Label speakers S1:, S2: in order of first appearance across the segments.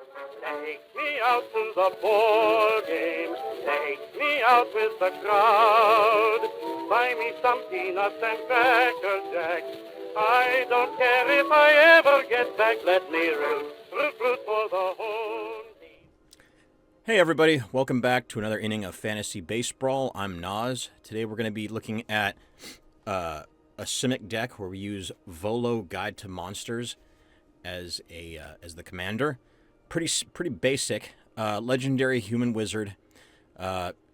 S1: Take me out to the ball game. Take me out with the crowd. Buy me some peanuts and cracker jack. I don't care if I ever get back. Let me root for the home team.
S2: Hey everybody, welcome back to another inning of Fantasy Basebrawl. I'm Nas. Today we're going to be looking at a Simic deck where we use Volo Guide to Monsters as the commander. Pretty basic. Legendary human wizard.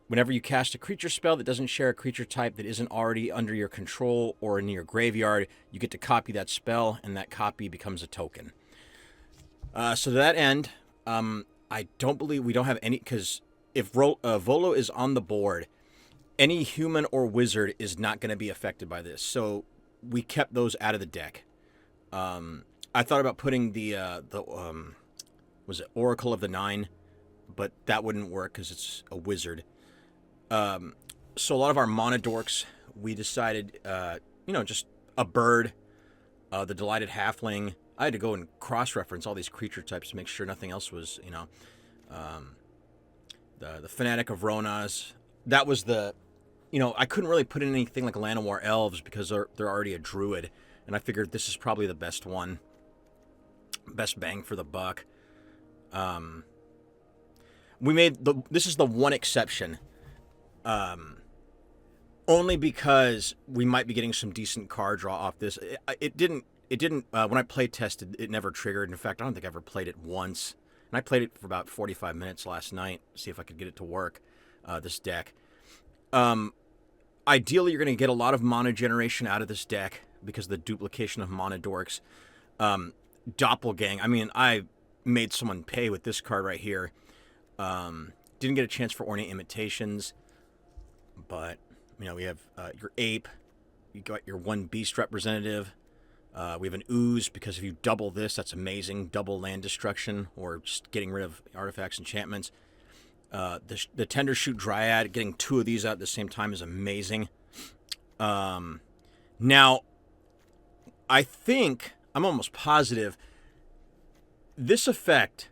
S2: Whenever you cast a creature spell that doesn't share a creature type that isn't already under your control or in your graveyard, you get to copy that spell, and that copy becomes a token. So to that end, I don't believe we don't have any, because if Volo is on the board, any human or wizard is not going to be affected by this. So we kept those out of the deck. I thought about putting was it Oracle of the Nine, but that wouldn't work because it's a wizard. So a lot of our mana dorks, we decided, just a bird, the Delighted Halfling. I had to go and cross-reference all these creature types to make sure nothing else was, the Fanatic of Ronas. That was the, I couldn't really put in anything like Llanowar Elves because they're already a druid, and I figured this is probably the best one, best bang for the buck. This is the one exception, only because we might be getting some decent card draw off this. It didn't, when I play tested, it never triggered. In fact, I don't think I ever played it once. And I played it for about 45 minutes last night, see if I could get it to work, this deck. Ideally, you're going to get a lot of mana generation out of this deck because of the duplication of mana dorks. Doppelgang, I made someone pay with this card right here. Didn't get a chance for Ornate Imitations, but, we have your Ape, you got your one Beast representative. We have an Ooze, because if you double this, that's amazing. Double land destruction, or just getting rid of artifacts, enchantments. The Tender Shoot Dryad, getting two of these out at the same time is amazing. Now, I think, I'm almost positive, this effect,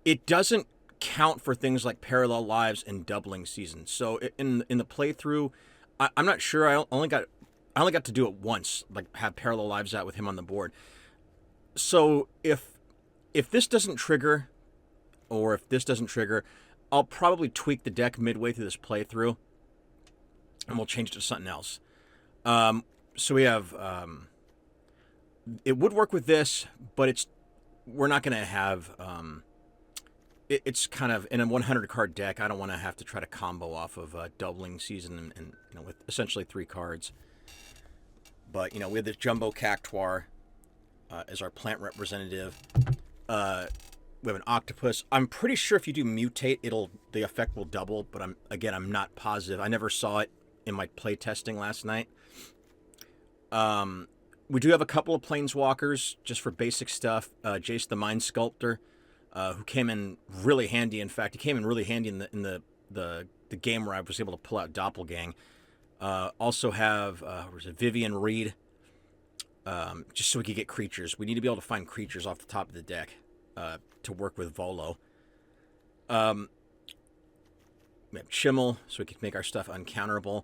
S2: it doesn't count for things like Parallel Lives and Doubling Seasons. So in the playthrough, I'm not sure. I only got to do it once, like have Parallel Lives out with him on the board. So if this doesn't trigger, or if this doesn't trigger, I'll probably tweak the deck midway through this playthrough, and we'll change it to something else. So we have, it would work with this, but we're not going to have, it's kind of, in a 100 card deck, I don't want to have to try to combo off of Doubling Season and with essentially 3 cards. But, we have this Jumbo Cactuar as our plant representative. We have an Octopus. I'm pretty sure if you do Mutate, the effect will double, but I'm not positive. I never saw it in my play testing last night. We do have a couple of Planeswalkers just for basic stuff. Jace the Mind Sculptor, who came in really handy. In fact, he came in really handy in the game where I was able to pull out Doppelgang. Also have Vivian Reed, just so we could get creatures. We need to be able to find creatures off the top of the deck to work with Volo. We have Chimmel, so we can make our stuff uncounterable.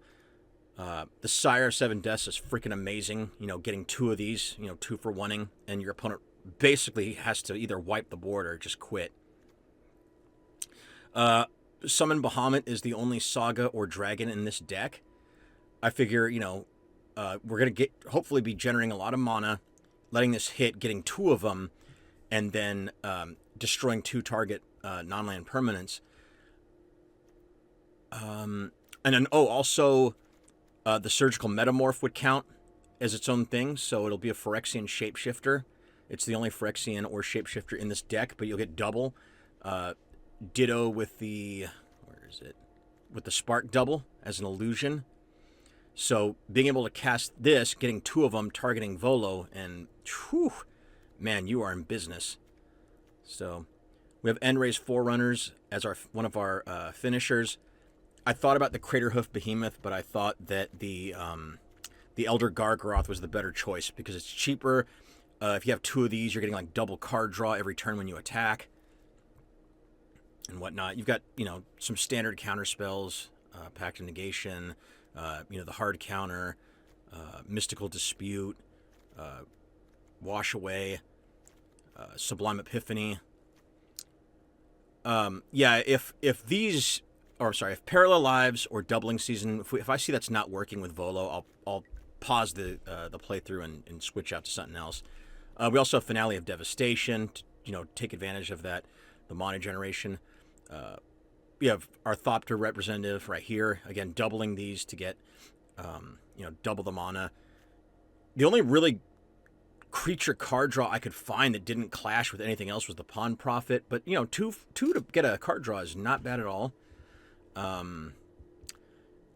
S2: The Sire of Seven Deaths is freaking amazing. Getting 2 of these, 2 for 1-ing, and your opponent basically has to either wipe the board or just quit. Summon Bahamut is the only Saga or Dragon in this deck. I figure, we're going to hopefully be generating a lot of mana, letting this hit, getting 2 of them, and then destroying 2 target non-land permanents. And then, also, the Surgical Metamorph would count as its own thing, so it'll be a Phyrexian Shapeshifter. It's the only Phyrexian or Shapeshifter in this deck, but you'll get double. Ditto with the, with the Spark Double as an illusion. So being able to cast this, getting 2 of them, targeting Volo, and whew, man, you are in business. So we have Enray's Forerunners as one of our finishers. I thought about the Craterhoof Behemoth, but I thought that the Elder Gargaroth was the better choice because it's cheaper. If you have 2 of these, you're getting like double card draw every turn when you attack. and whatnot. You've got, some standard counter spells, Pact of Negation, the hard counter, Mystical Dispute, Wash Away, Sublime Epiphany. If Parallel Lives or Doubling Season, if I see that's not working with Volo, I'll pause the playthrough and switch out to something else. We also have Finale of Devastation to, take advantage of that, the mana generation. We have our Thopter representative right here. Again, doubling these to get, double the mana. The only really creature card draw I could find that didn't clash with anything else was the Pawn Prophet. But, two to get a card draw is not bad at all.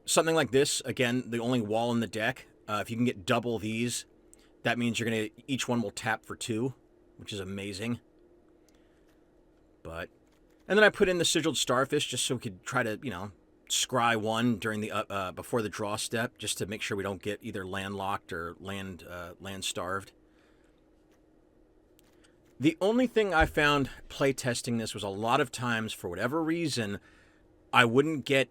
S2: Something like this, again, the only wall in the deck. If you can get double these, that means each one will tap for 2, which is amazing. And then I put in the Sigiled Starfish just so we could try to, scry 1 during the before the draw step, just to make sure we don't get either landlocked or land starved. The only thing I found play testing this was a lot of times, for whatever reason, I wouldn't get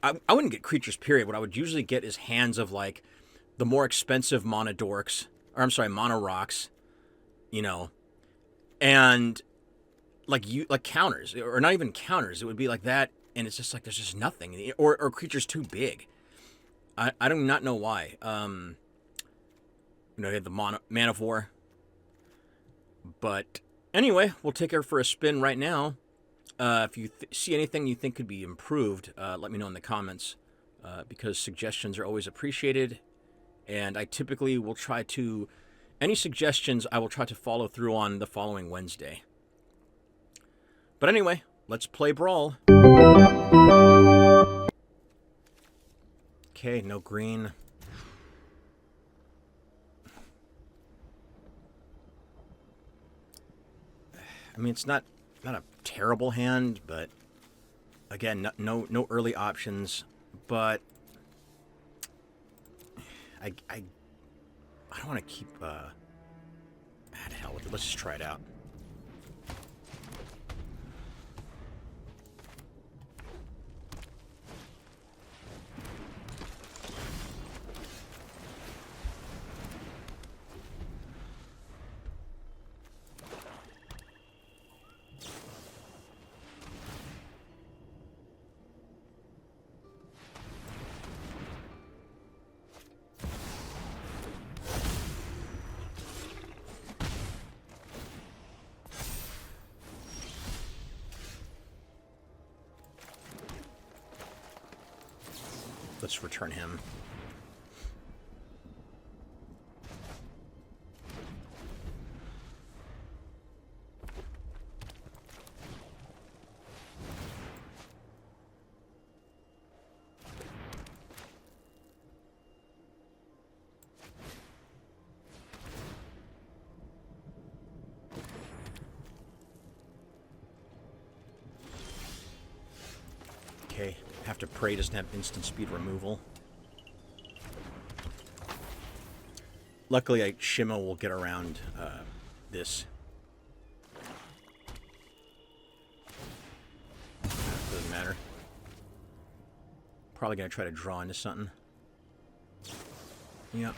S2: I wouldn't get creatures, period. What I would usually get is hands of, like, the more expensive mana rocks, and like counters, or not even counters. It would be like that, and it's just like there's just nothing, or creatures too big. I do not know why. You had the Man of War, but anyway, we'll take her for a spin right now. If you see anything you think could be improved, let me know in the comments, because suggestions are always appreciated, and I typically will try to, any suggestions I will try to follow through on the following Wednesday. But anyway, let's play Brawl. Okay, no green. I mean, it's not a terrible hand, but again, no early options. But I don't want to keep. To hell with it. Let's just try it out. Let's return him. Okay, have to pray doesn't have instant speed removal. Luckily, Shimo will get around this. Doesn't matter. Probably gonna try to draw into something. Yep.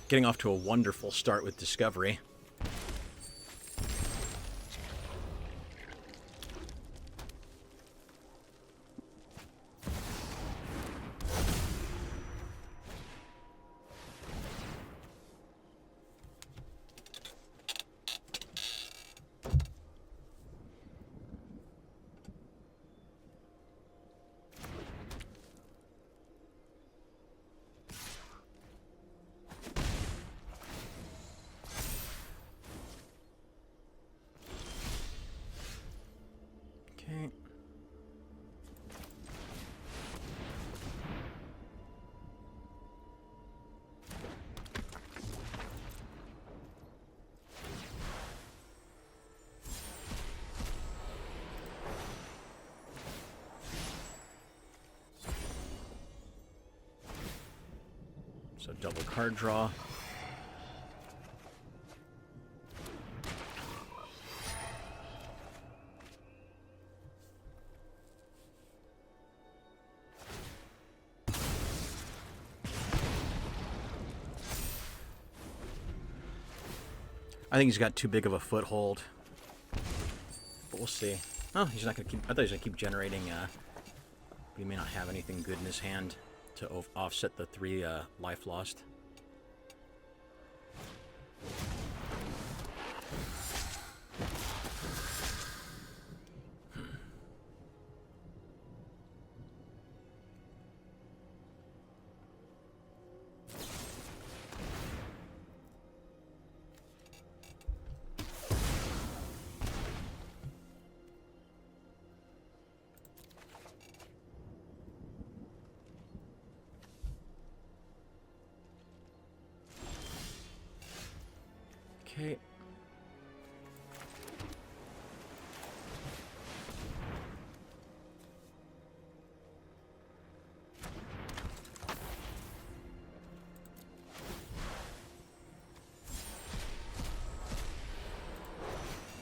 S2: Getting off to a wonderful start with Discovery. So double card draw. I think he's got too big of a foothold. But we'll see. Oh, he's not going to keep... I thought he was going to keep generating... but he may not have anything good in his hand to offset the 3 life lost. Okay.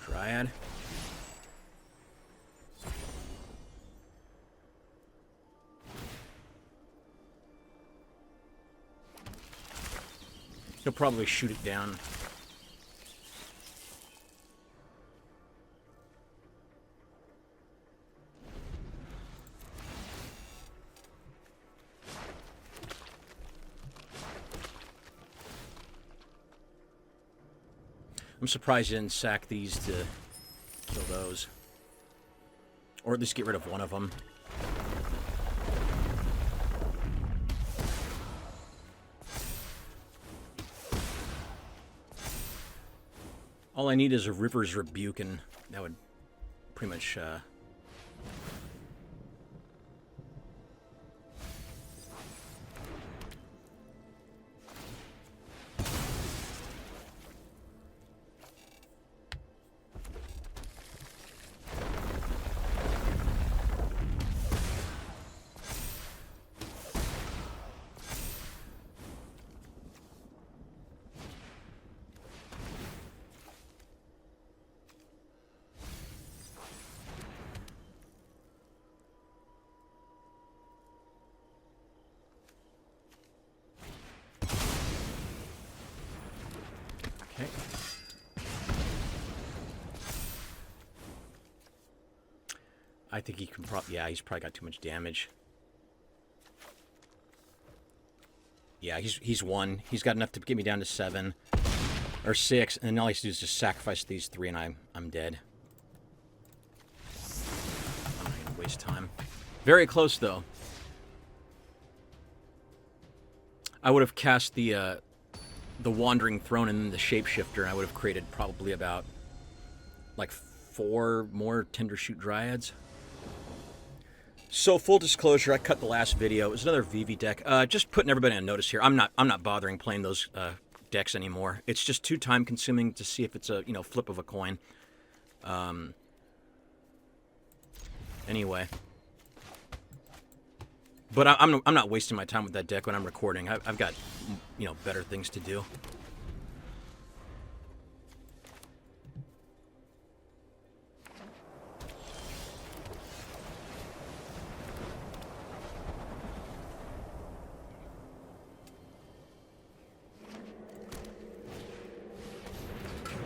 S2: Dryad. He'll probably shoot it down. I'm surprised you didn't sack these to kill those. Or at least get rid of one of them. All I need is a River's Rebuke, and that would pretty much... Okay. I think he can probably... Yeah, he's probably got too much damage. Yeah, he's 1. He's got enough to get me down to 7. Or 6. And all he has to do is just sacrifice these 3 and I'm dead. I'm not going to waste time. Very close, though. I would have cast the Wandering Throne and then the Shapeshifter, and I would have created probably about, like, 4 more Tendershoot Dryads. So, full disclosure, I cut the last video. It was another VV deck. Just putting everybody on notice here. I'm not bothering playing those decks anymore. It's just too time-consuming to see if it's a, flip of a coin. Anyway. But I'm not wasting my time with that deck when I'm recording. I've got, better things to do.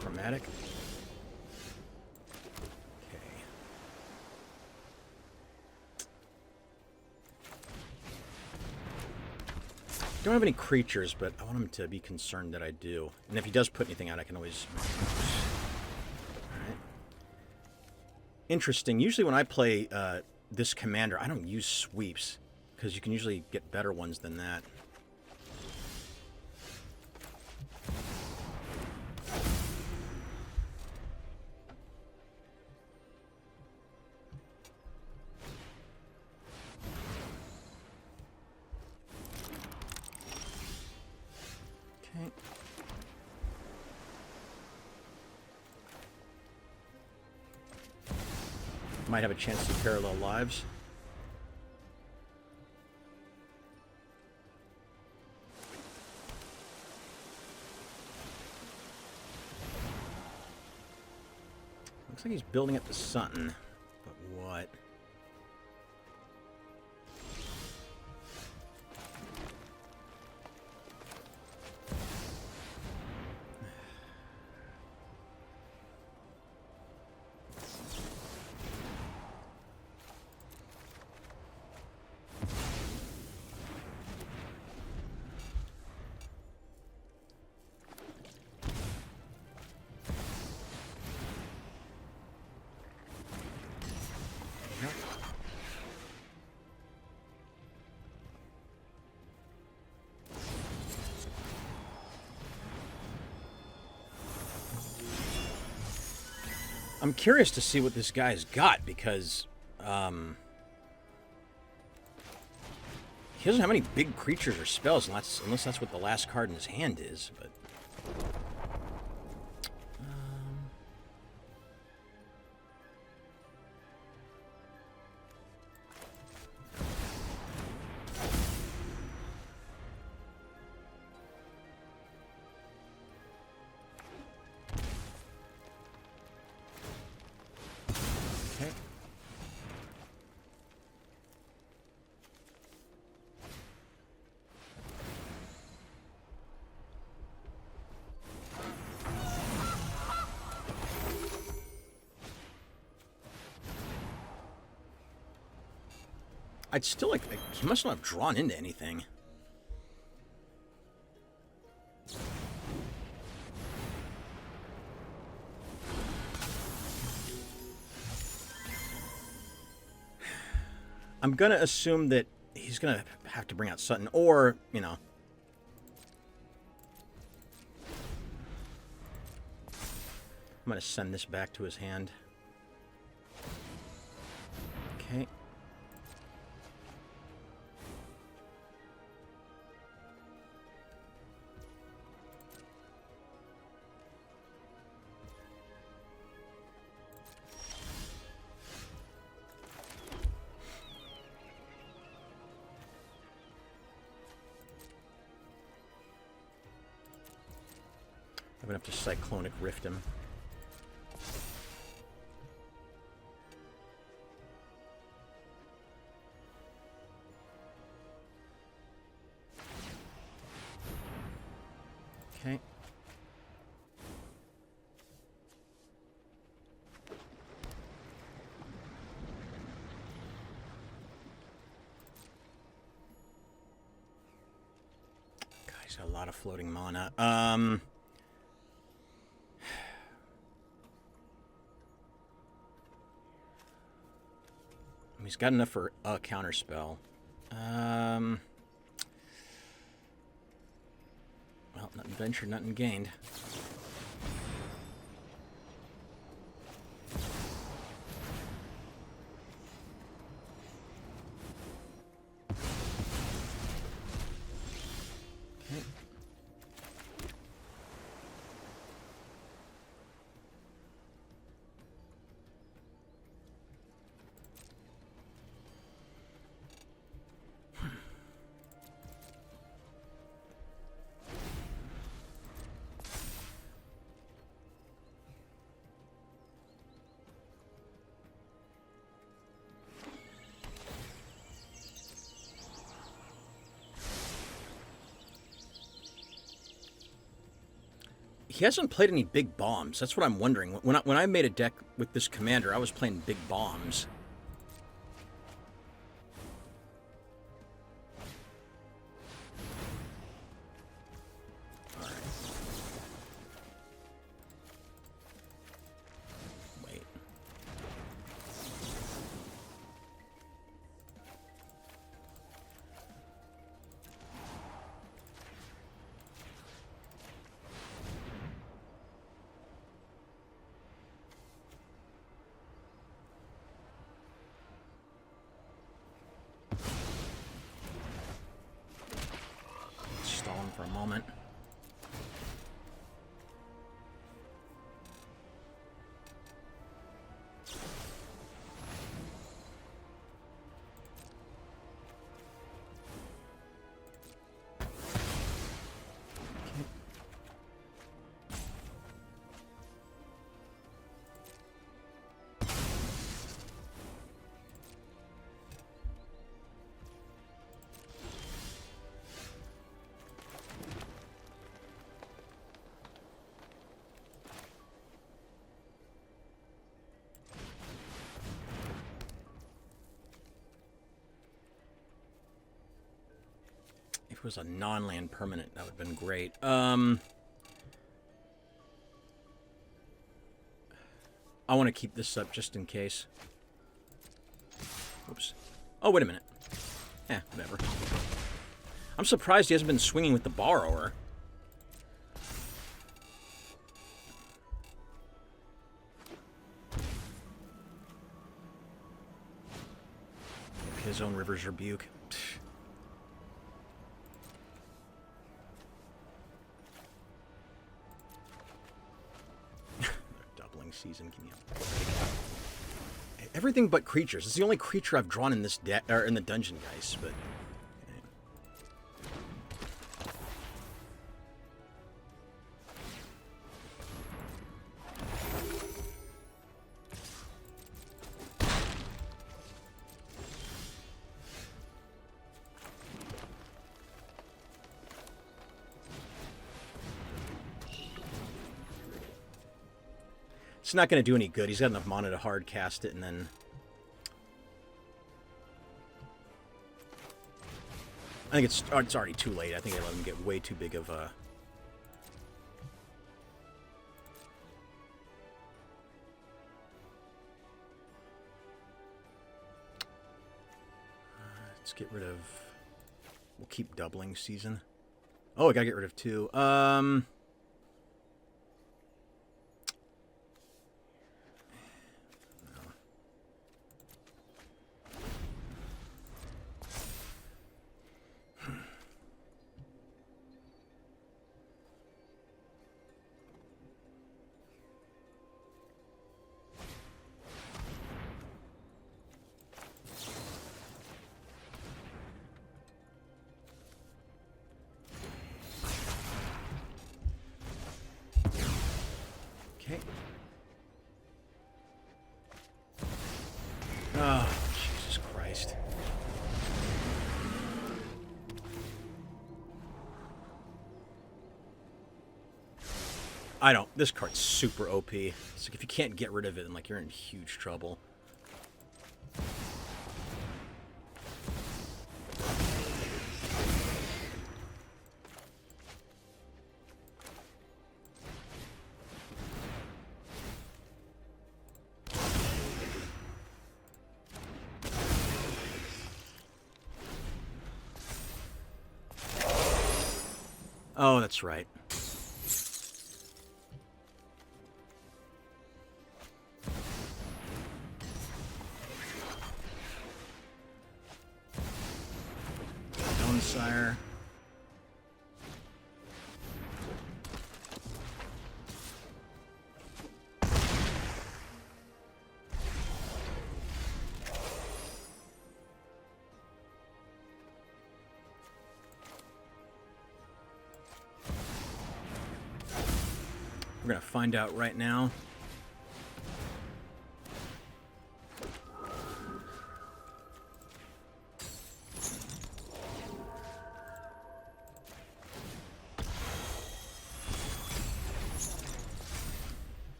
S2: Chromatic. I don't have any creatures, but I want him to be concerned that I do. And if he does put anything out, I can always... Alright. Interesting. Usually when I play this commander, I don't use sweeps, because you can usually get better ones than that. Might have a chance to parallel lives. Looks like he's building up the sun. But what? I'm curious to see what this guy's got, because he doesn't have any big creatures or spells, unless that's what the last card in his hand is. But okay. I'd still like... He must not have drawn into anything. I'm going to assume that he's going to have to bring out Sutton, or, you know... I'm going to send this back to his hand. Okay. I'm going to have to Cyclonic Rift him. Okay. God, he's got a lot of floating mana. He's got enough for a counterspell. Well, nothing ventured, nothing gained. Okay. He hasn't played any big bombs. That's what I'm wondering. When I made a deck with this commander, I was playing big bombs. All right. Wait. Stalling for a moment. it was a non-land permanent, that would have been great. I want to keep this up just in case. Oops. Oh, wait a minute. Whatever. I'm surprised he hasn't been swinging with the borrower. His own River's Rebuke. Doubling season. Give me a... Everything but creatures. It's the only creature I've drawn in this deck, or in the dungeon, guys. But it's not going to do any good. He's got enough mana to hard cast it, and then... I think it's already too late. I think I let him get way too big of a... let's get rid of... We'll keep doubling season. Oh, I gotta get rid of 2. Okay. Oh, Jesus Christ. I don't. This card's super OP. It's like if you can't get rid of it, then like you're in huge trouble. Oh, that's right. Sire. We're gonna find out right now.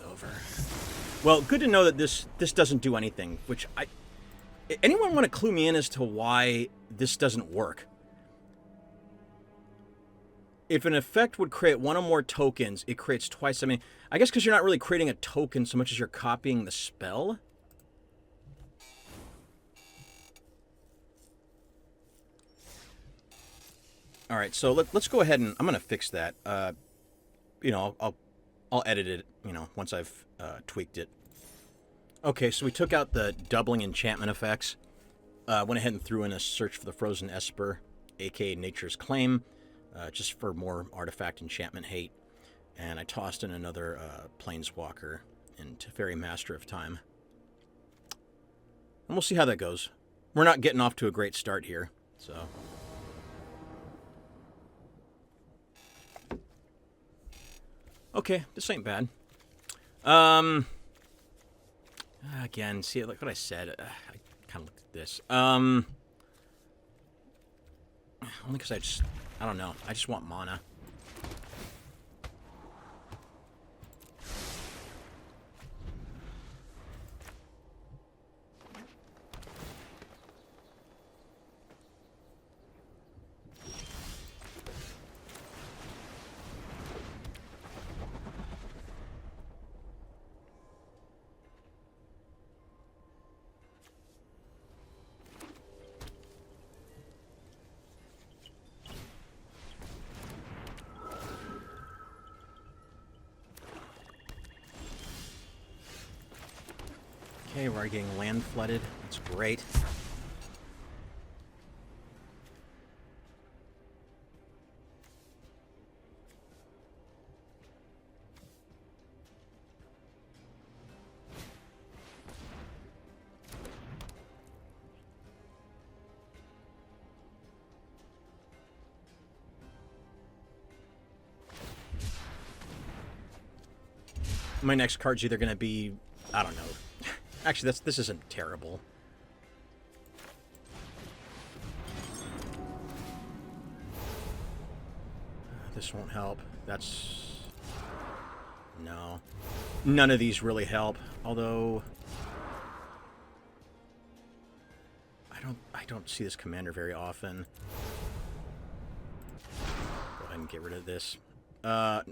S2: Over. Well, good to know that this doesn't do anything, which anyone want to clue me in as to why this doesn't work? If an effect would create one or more tokens, it creates twice. I mean, I guess because you're not really creating a token so much as you're copying the spell. All right, so let's go ahead and I'm gonna fix that. You know, I'll edit it, you know, once I've tweaked it. Okay, so we took out the doubling enchantment effects. Went ahead and threw in a search for the Frozen Esper, aka Nature's Claim, just for more artifact enchantment hate. And I tossed in another Planeswalker into Fairy Master of Time. And we'll see how that goes. We're not getting off to a great start here, so... Okay, this ain't bad. Again, see, like what I said, I kind of looked at this. Only because I don't know, I just want mana. Okay, we're already getting land flooded. That's great. My next card's either going to be, I don't know. Actually, this isn't terrible. This won't help. That's... No. None of these really help. Although... I don't see this commander very often. Go ahead and get rid of this.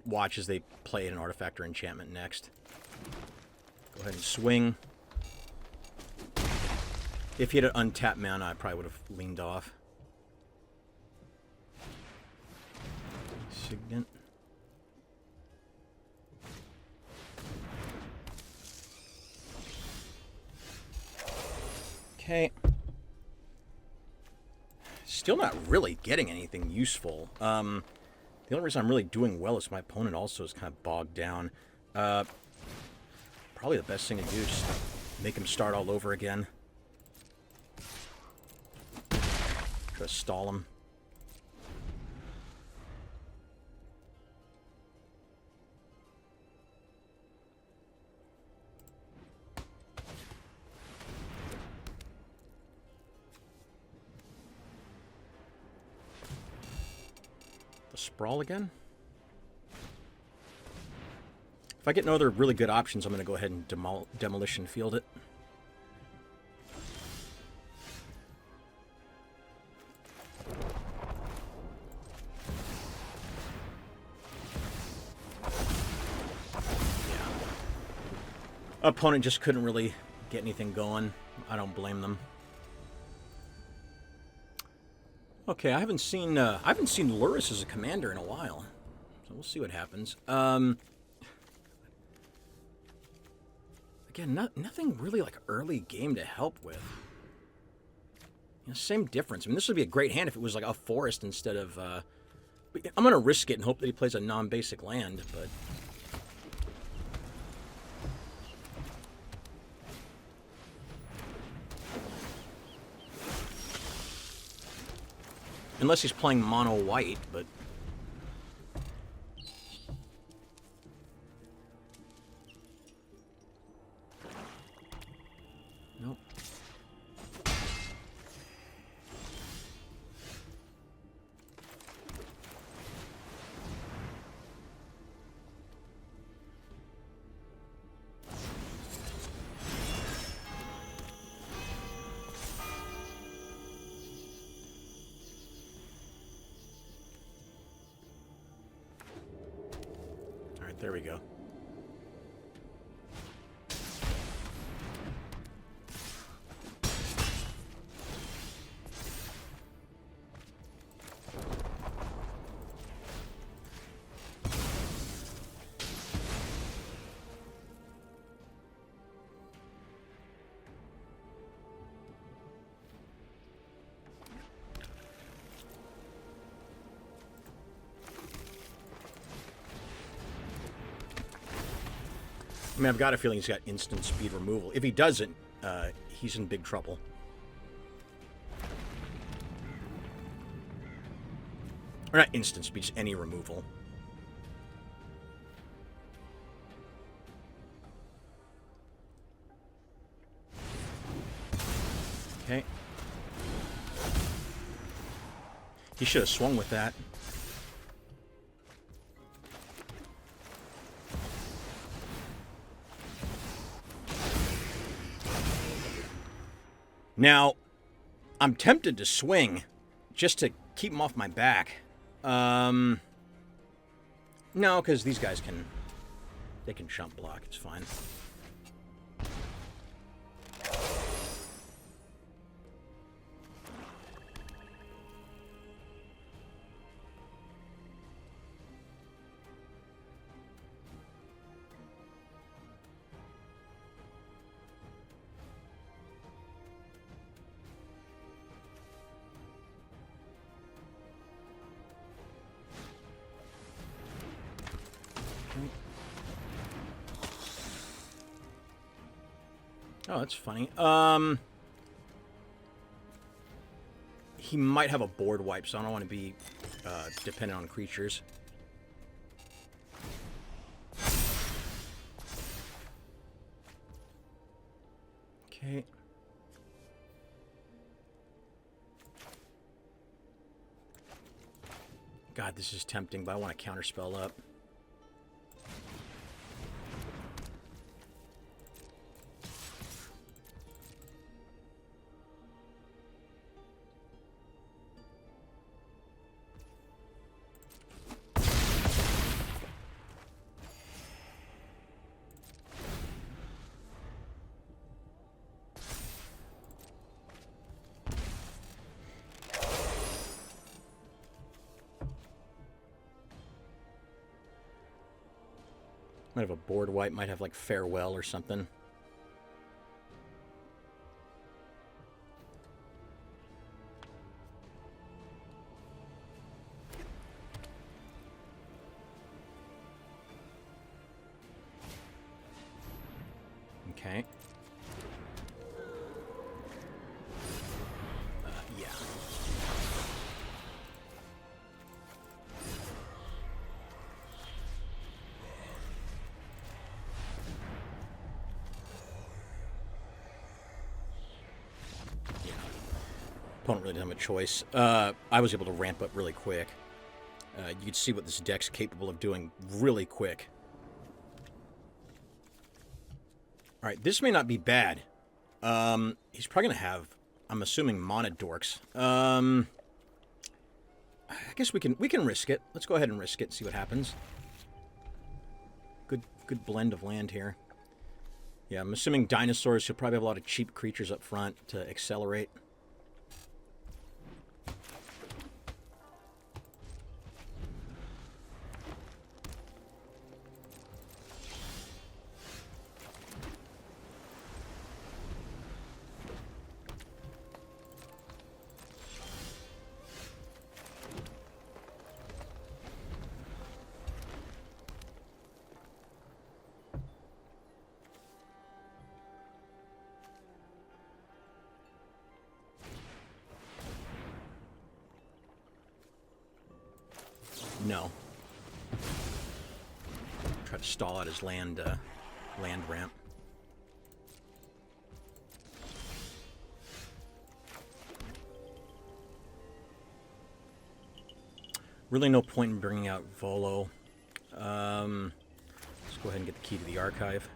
S2: Watch as they play an artifact or enchantment next. Go ahead and swing. If he had an untapped mana, I probably would have leaned off. Signet. Okay. Still not really getting anything useful. The only reason I'm really doing well is my opponent also is kind of bogged down. Probably the best thing to do is just make him start all over again. Try to stall him. The sprawl again? If I get no other really good options, I'm going to go ahead and demolition field it. Opponent just couldn't really get anything going. I don't blame them. Okay, I haven't seen Luris as a commander in a while, so we'll see what happens. Again, nothing really like early game to help with. You know, same difference. I mean, this would be a great hand if it was like a forest instead of. I'm gonna risk it and hope that he plays a non-basic land, but. Unless he's playing mono white, but... Nope. There we go. I mean, I've got a feeling he's got instant speed removal. If he doesn't, he's in big trouble. Or not instant speed, just any removal. Okay. He should have swung with that. Now, I'm tempted to swing just to keep him off my back. No, because these guys they can jump block. It's fine. Oh, that's funny. He might have a board wipe, so I don't want to be dependent on creatures. Okay. God, this is tempting, but I want to counterspell up. Might have a board wipe, might have like farewell or something. Okay. Yeah. Opponent really didn't have a choice. I was able to ramp up really quick. You can see what this deck's capable of doing really quick. Alright, this may not be bad. He's probably going to have, I'm assuming, Mana Dorks. I guess we can risk it. Let's go ahead and risk it and see what happens. Good blend of land here. Yeah, I'm assuming dinosaurs. He'll probably have a lot of cheap creatures up front to accelerate. No. Try to stall out his land ramp. Really no point in bringing out Volo. Let's go ahead and get the key to the archive.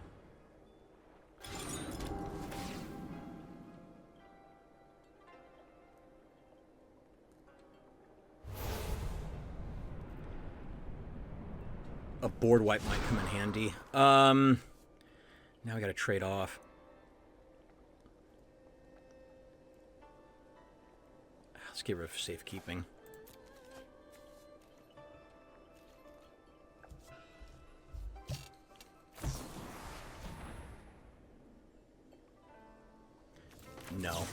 S2: A board wipe might come in handy. Now I gotta trade off. Let's get rid of safekeeping. No.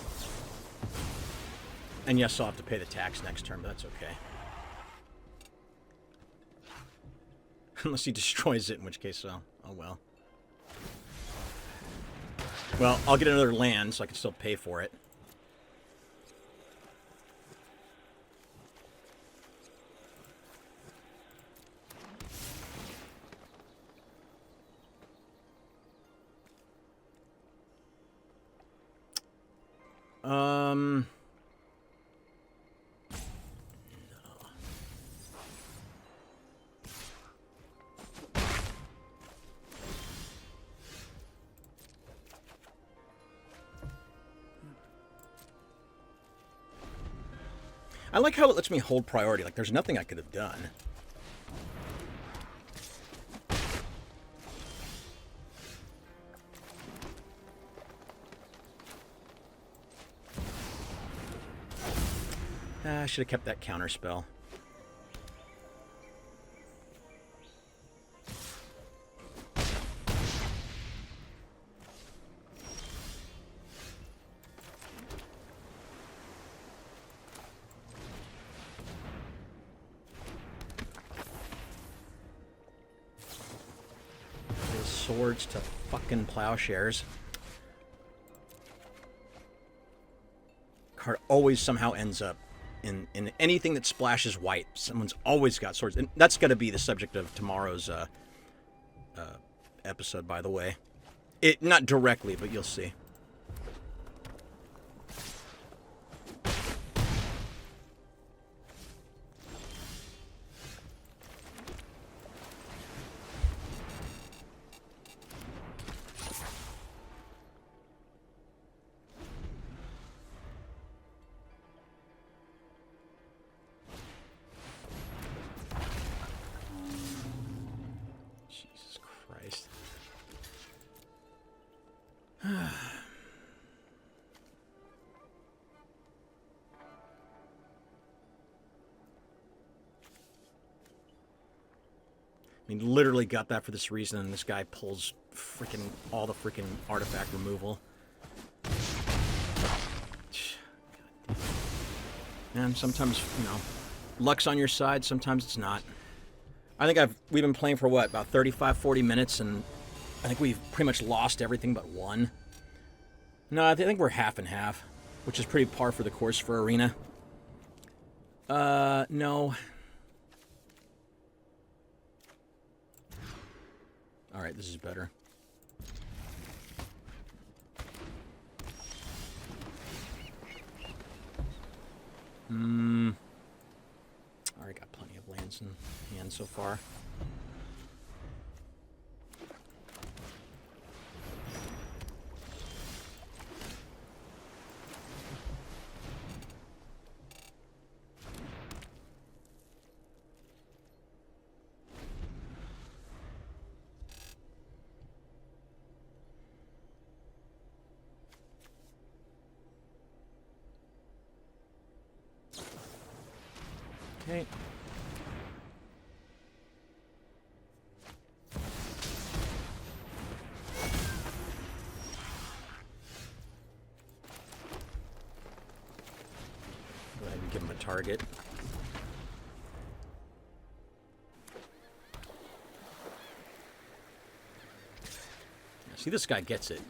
S2: And yes, I'll have to pay the tax next turn, but that's okay. Unless he destroys it, in which case, oh well. Well, I'll get another land, so I can still pay for it. I like how it lets me hold priority. Like, there's nothing I could have done. I should have kept that counter spell. swords to fucking plowshares. Card always somehow ends up in anything that splashes white. Someone's always got swords. And that's going to be the subject of tomorrow's episode, by the way. It not directly, but you'll see. Jesus Christ. I mean, literally got that for this reason, and this guy pulls freaking all the freaking artifact removal. And sometimes, you know, luck's on your side, sometimes it's not. I think we've been playing for what, about 35, 40 minutes, and I think we've pretty much lost everything but one. No, I think we're half and half, which is pretty par for the course for Arena. No. Alright, this is better. Already got plenty of lands in hand so far. Okay. Go ahead and give him a target. See, this guy gets it.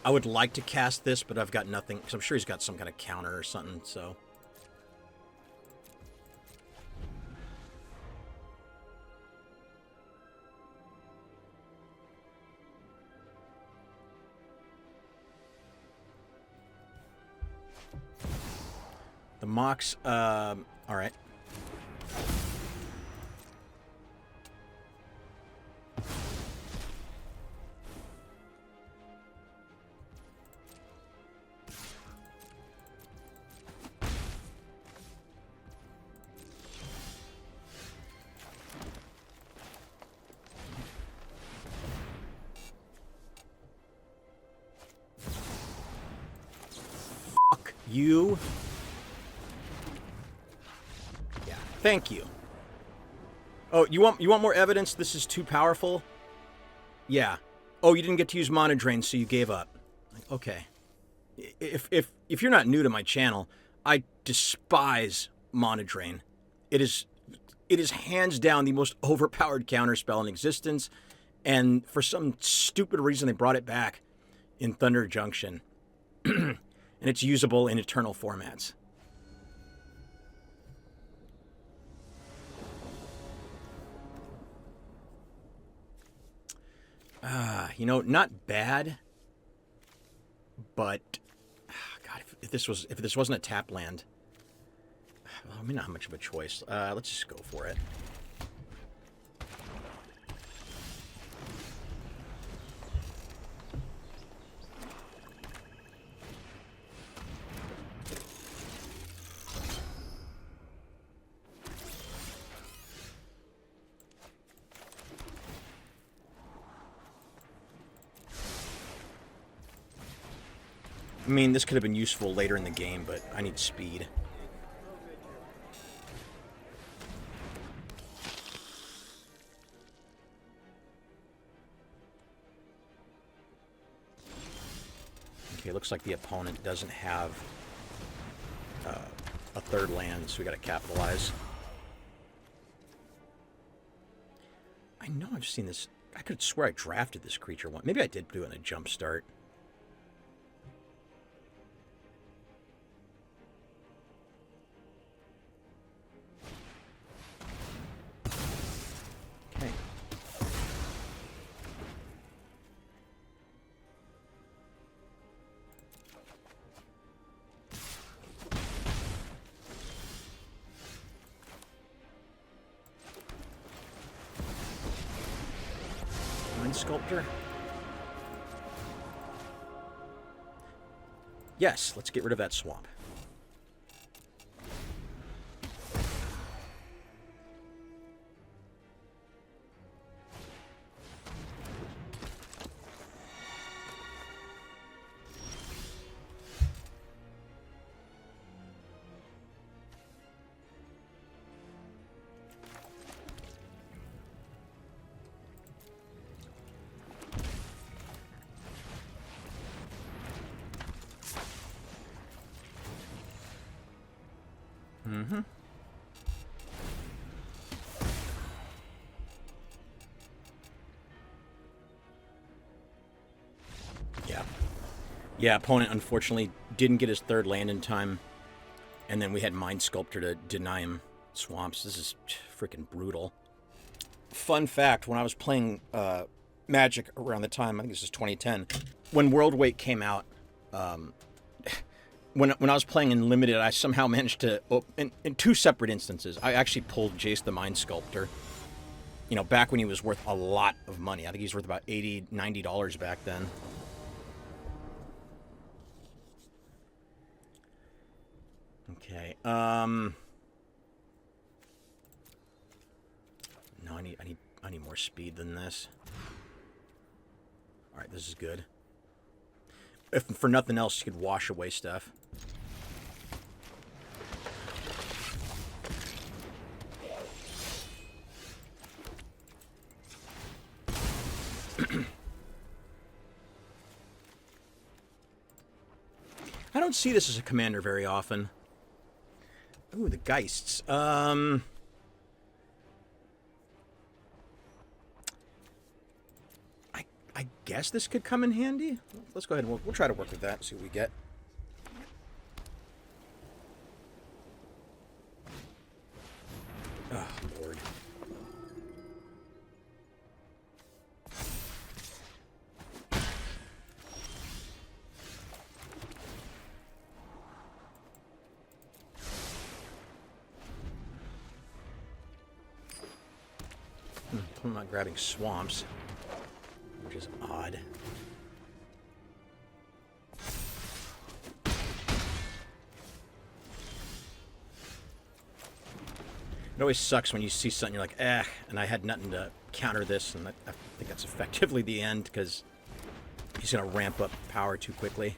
S2: I would like to cast this, but I've got nothing, because I'm sure he's got some kind of counter or something, so. The Mox, alright. You. Yeah, thank you. Oh, you want more evidence? This is too powerful? Yeah. Oh, you didn't get to use Mana Drain, so you gave up. Okay. If you're not new to my channel, I despise Mana Drain. It is hands down the most overpowered counterspell in existence, and for some stupid reason they brought it back in Thunder Junction. And it's usable in Eternal formats. You know, not bad, but God, if this wasn't a tap land, well, I mean, not how much of a choice. Let's just go for it. I mean, this could have been useful later in the game, but I need speed. Okay, looks like the opponent doesn't have a third land, so we got to capitalize. I know I've seen this. I could swear I drafted this creature once. Maybe I did do it in a jump start. Okay. Sculptor. Yes, let's get rid of that swamp. Mm-hmm. Yeah. Yeah, opponent unfortunately didn't get his third land in time, and then we had Mind Sculptor to deny him swamps. This is freaking brutal. Fun fact, when I was playing Magic around the time, I think this is 2010, when World Weight came out, when I was playing in Limited, I somehow managed to, in two separate instances, I actually pulled Jace the Mind Sculptor. You know, back when he was worth a lot of money. I think he's worth about $80, $90 back then. Okay, no, I need more speed than this. All right, this is good. If for nothing else, you could wash away stuff. I don't see this as a commander very often. Ooh, the Geists. I guess this could come in handy. Let's go ahead and we'll try to work with that and see what we get. Oh, Lord. I'm not grabbing swamps, which is odd. It always sucks when you see something, you're like, eh, and I had nothing to counter this, and I think that's effectively the end, because he's going to ramp up power too quickly.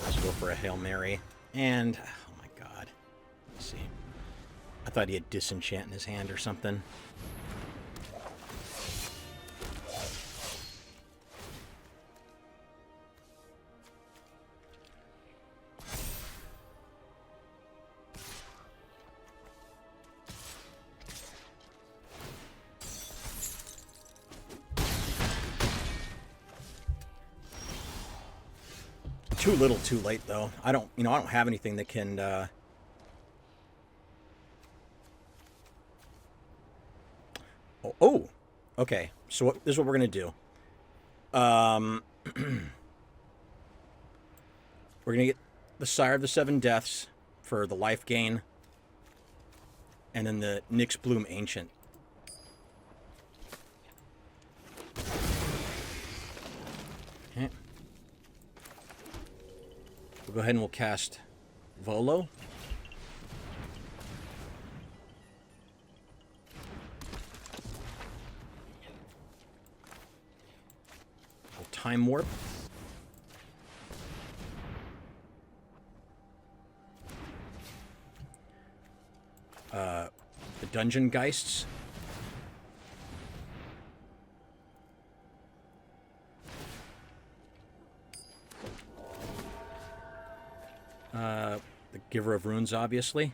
S2: Let's go for a Hail Mary, and, oh my god, let's see. I thought he had Disenchant in his hand or something. Too little, too late, though. I don't have anything that can, Oh, okay. So this is what we're going to do. We're going to get the Sire of the Seven Deaths for the life gain. And then the Nyx Bloom Ancient. Okay. We'll go ahead and we'll cast Volo. Time Warp. Dungeon Geists. The Giver of Runes, obviously.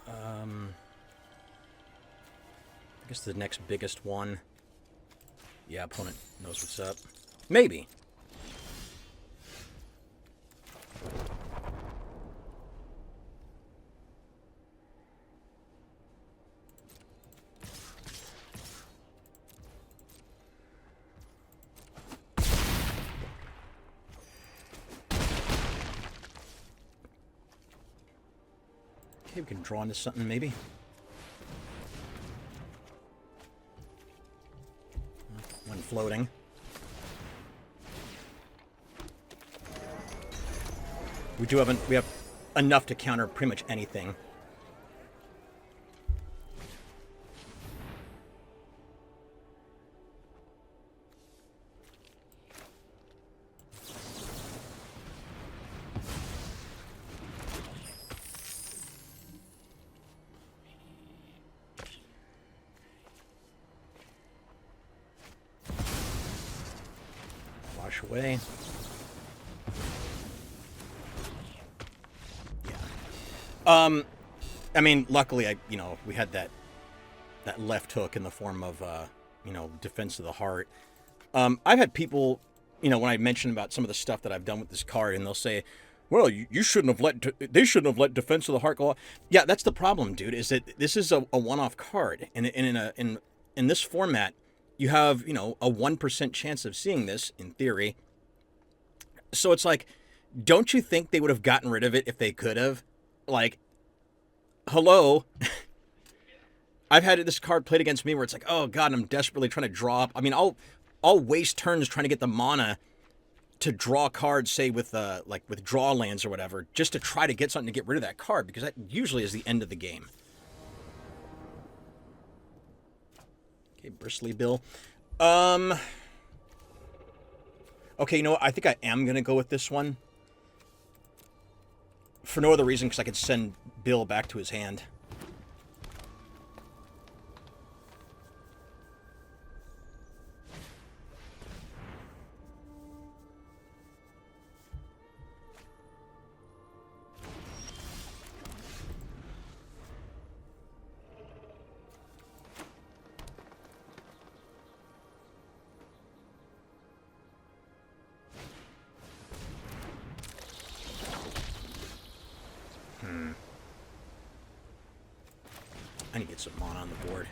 S2: I guess the next biggest one. Yeah, opponent knows what's up. Maybe. Okay, we can draw into something, maybe. One floating. We have enough to counter pretty much anything. Wash away. I mean, luckily, we had that left hook in the form of, Defense of the Heart. I've had people, when I mention about some of the stuff that I've done with this card, and they'll say, well, they shouldn't have let Defense of the Heart go off. Yeah, that's the problem, dude, is that this is a one-off card. And in this format, you have, a 1% chance of seeing this, in theory. So it's like, don't you think they would have gotten rid of it if they could have? Like, hello? I've had this card played against me where it's like, oh god, I'm desperately trying to draw up. I mean, I'll waste turns trying to get the mana to draw cards, say with draw lands or whatever, just to try to get something to get rid of that card, because that usually is the end of the game. Okay, Bristly Bill. Okay, you know what? I think I am gonna go with this one. For no other reason, because I could send Bill back to his hand. I need to get some mana on the board.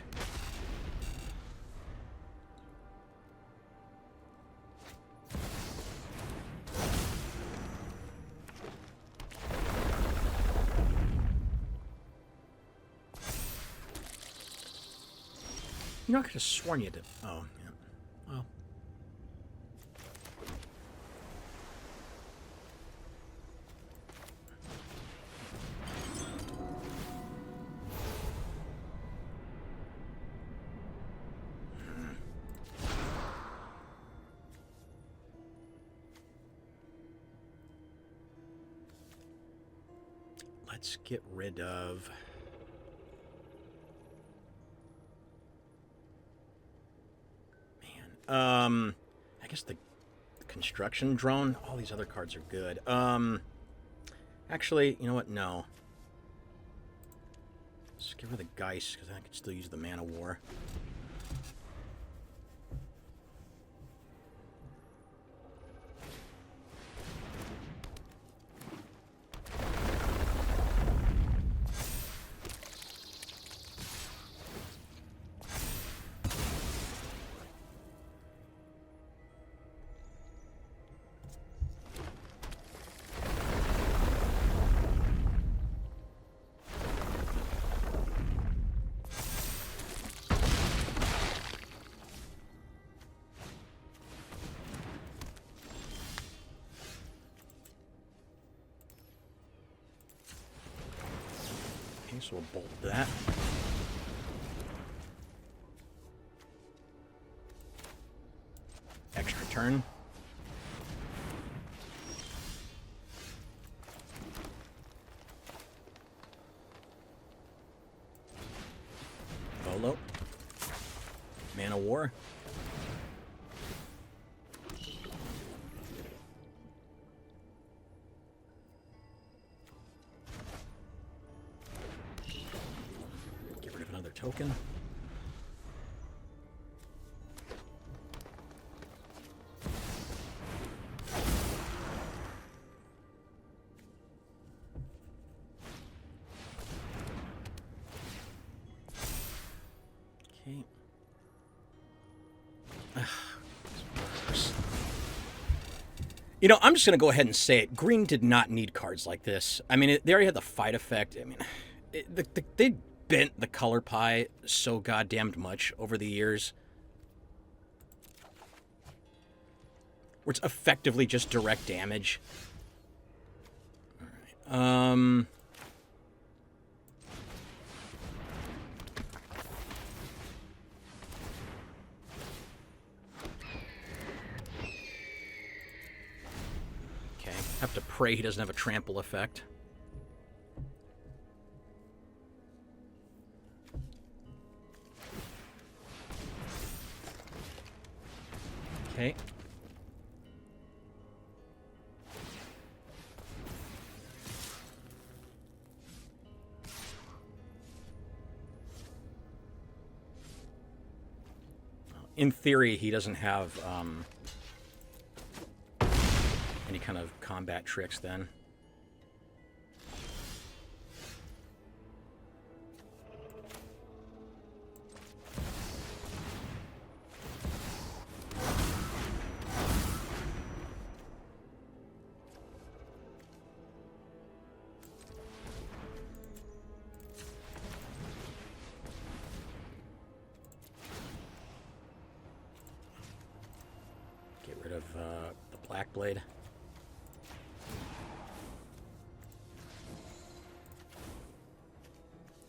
S2: I could have sworn you did. Oh, yeah. Well. Let's get rid of... I guess the construction drone. All these other cards are good. Actually, you know what? No. Let's get rid of the Geist, because I can still use the Mana War. So we'll bolt that. Extra turn. Volo. Man of War. Get rid of another token. Okay. You know, I'm just going to go ahead and say it. Green did not need cards like this. I mean, they already had the fight effect. I mean, they bent the color pie so goddamned much over the years. Where it's effectively just direct damage. All right. Have to pray he doesn't have a trample effect. Okay. In theory, he doesn't have any kind of combat tricks then. Get rid of the Black Blade.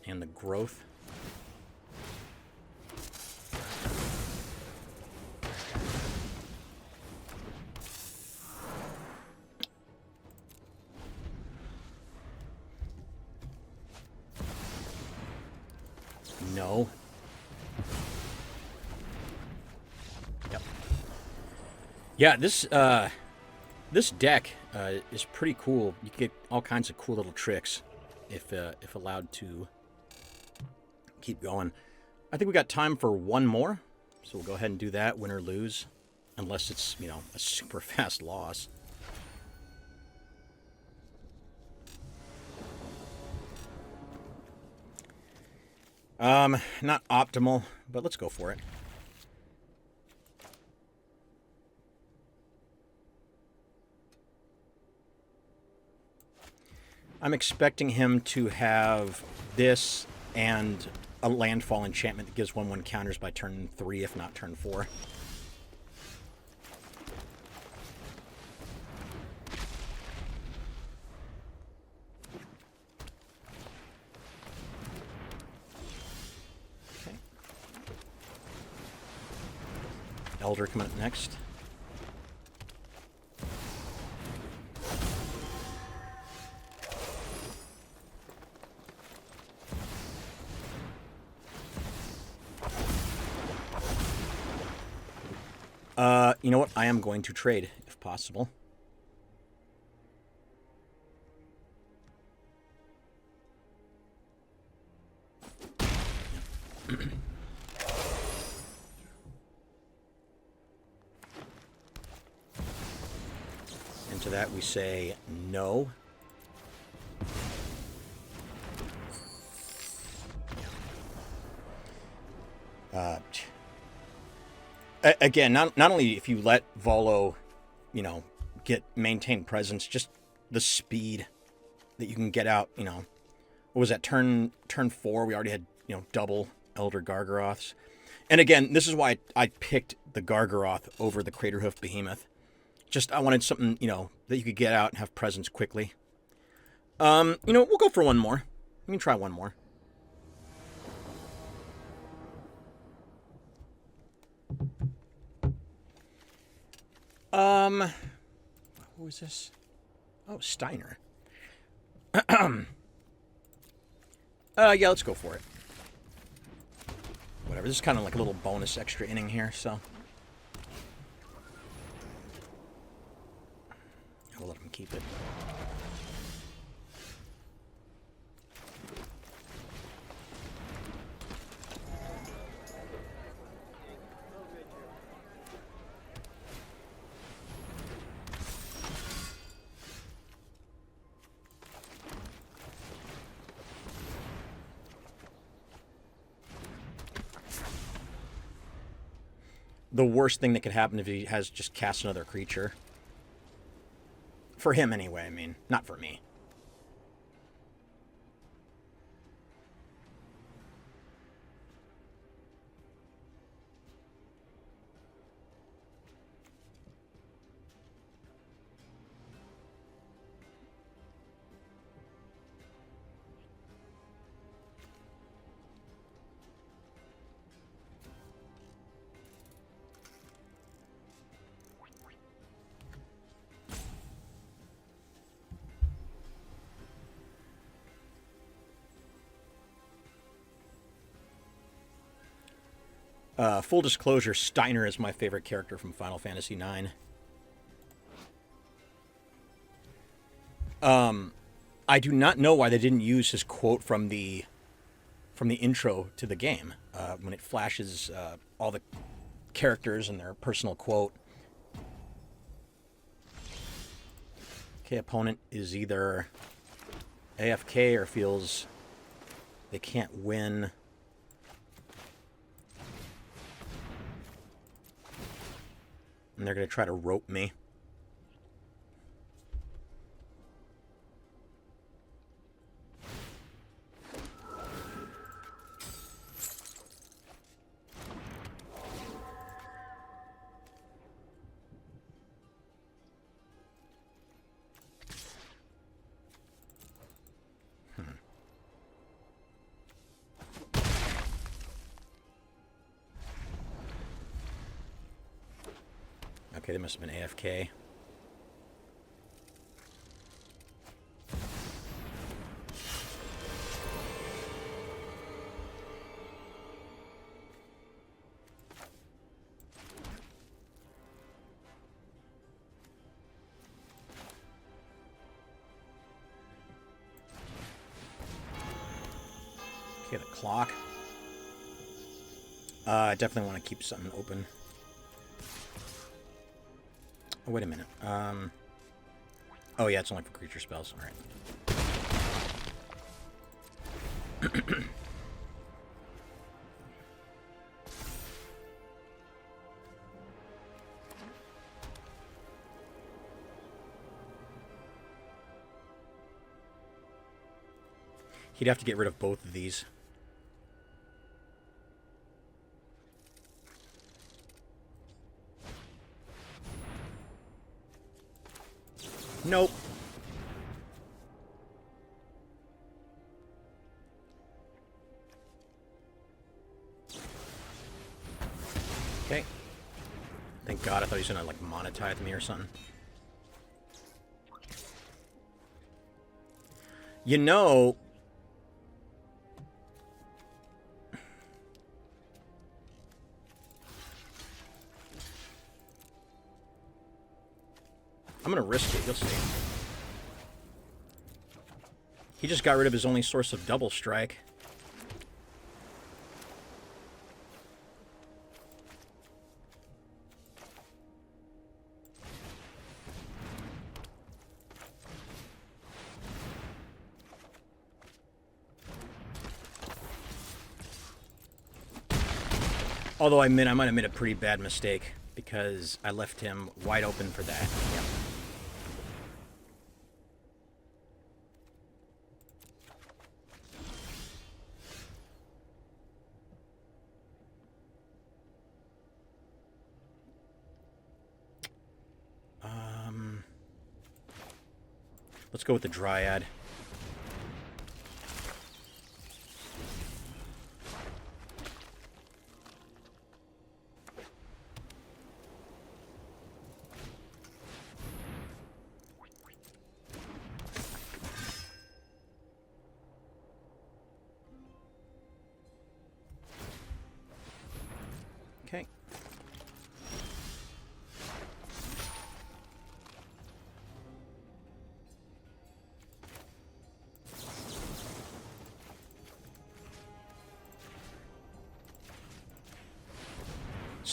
S2: And the growth. No. Yep. Yeah, this deck is pretty cool. You get all kinds of cool little tricks if allowed to keep going. I think we got time for one more, so we'll go ahead and do that, win or lose, unless it's, you know, a super fast loss. Not optimal, but let's go for it. I'm expecting him to have this and a landfall enchantment that gives 1/1 counters by turn 3, if not turn 4. Okay. Elder coming up next. You know what? I am going to trade, if possible. And to that we say no. Again, not only if you let Volo, you know, maintain presence, just the speed that you can get out, you know. What was that, turn 4? We already had, you know, double Elder Gargaroths. And again, this is why I picked the Gargaroth over the Craterhoof Behemoth. Just, I wanted something, you know, that you could get out and have presence quickly. You know, we'll go for one more. We can try one more. What was this? Oh, Steiner. Yeah, let's go for it. whatever. This is kind of like a little bonus extra inning here, so I'll let him keep it. The worst thing that could happen if he has just cast another creature. For him, anyway, I mean. Not for me. Full disclosure, Steiner is my favorite character from Final Fantasy IX. I do not know why they didn't use his quote from the intro to the game when it flashes all the characters and their personal quote. Okay, opponent is either AFK or feels they can't win. And they're going to try to rope me. Okay, they must have been AFK. Okay, the clock. I definitely want to keep something open. Oh, wait a minute. Oh, yeah, it's only for creature spells. All right. He'd have to get rid of both of these. Nope. Okay. Thank God, I thought he was gonna, like, monetize me or something. You know... I'm gonna risk it, you'll see. He just got rid of his only source of double strike. Although I might have made a pretty bad mistake because I left him wide open for that. Yep. Let's go with the Dryad.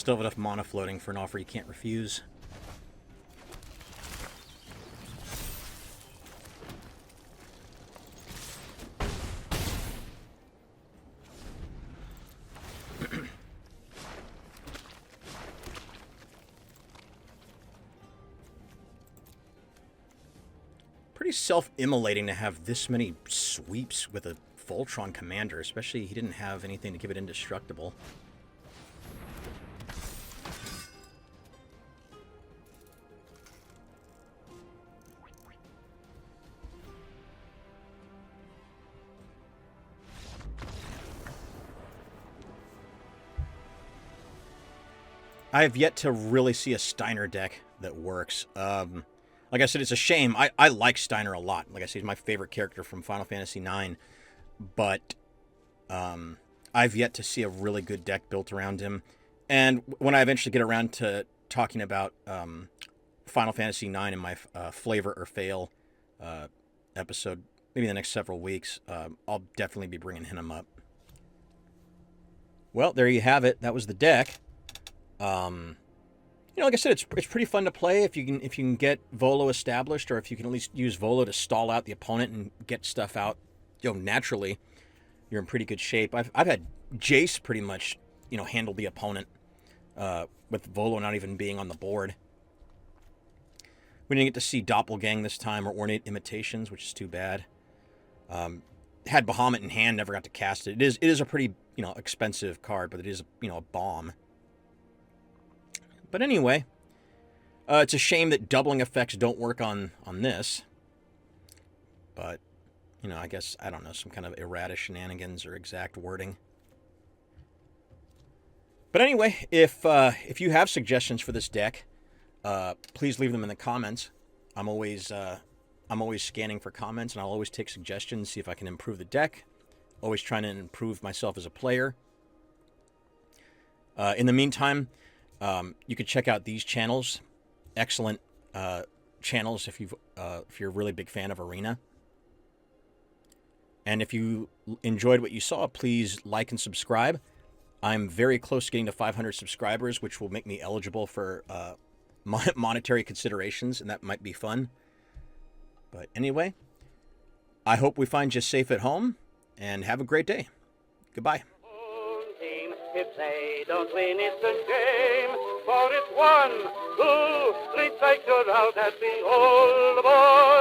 S2: Still have enough mana floating for an offer you can't refuse. Pretty self-immolating to have this many sweeps with a Voltron commander, especially he didn't have anything to give it indestructible. I have yet to really see a Steiner deck that works. Like I said, it's a shame. I like Steiner a lot. Like I said, he's my favorite character from Final Fantasy IX. But I've yet to see a really good deck built around him. And when I eventually get around to talking about Final Fantasy IX in my Flavor or Fail episode, maybe in the next several weeks, I'll definitely be bringing him up. Well, there you have it. That was the deck. You know, like I said, it's pretty fun to play if you can get Volo established, or if you can at least use Volo to stall out the opponent and get stuff out, you know, naturally. You're in pretty good shape. I've had Jace pretty much, you know, handle the opponent with Volo not even being on the board. We didn't get to see Doppelgang this time, or Ornate Imitations, which is too bad. Had Bahamut in hand, never got to cast it. It is a pretty, you know, expensive card, but it is, you know, a bomb. But anyway, it's a shame that doubling effects don't work on this. But, you know, I guess, I don't know, some kind of errata shenanigans or exact wording. But anyway, if you have suggestions for this deck, please leave them in the comments. I'm always scanning for comments, and I'll always take suggestions, see if I can improve the deck. Always trying to improve myself as a player. In the meantime, you could check out these channels. Excellent channels if you're a really big fan of Arena. And if you enjoyed what you saw, please like and subscribe. I'm very close to getting to 500 subscribers, which will make me eligible for monetary considerations, and that might be fun. But anyway, I hope we find you safe at home, and have a great day. Goodbye.
S1: If they don't win, it's a shame, for it's 1, 2, 3 takes you out at the old boy.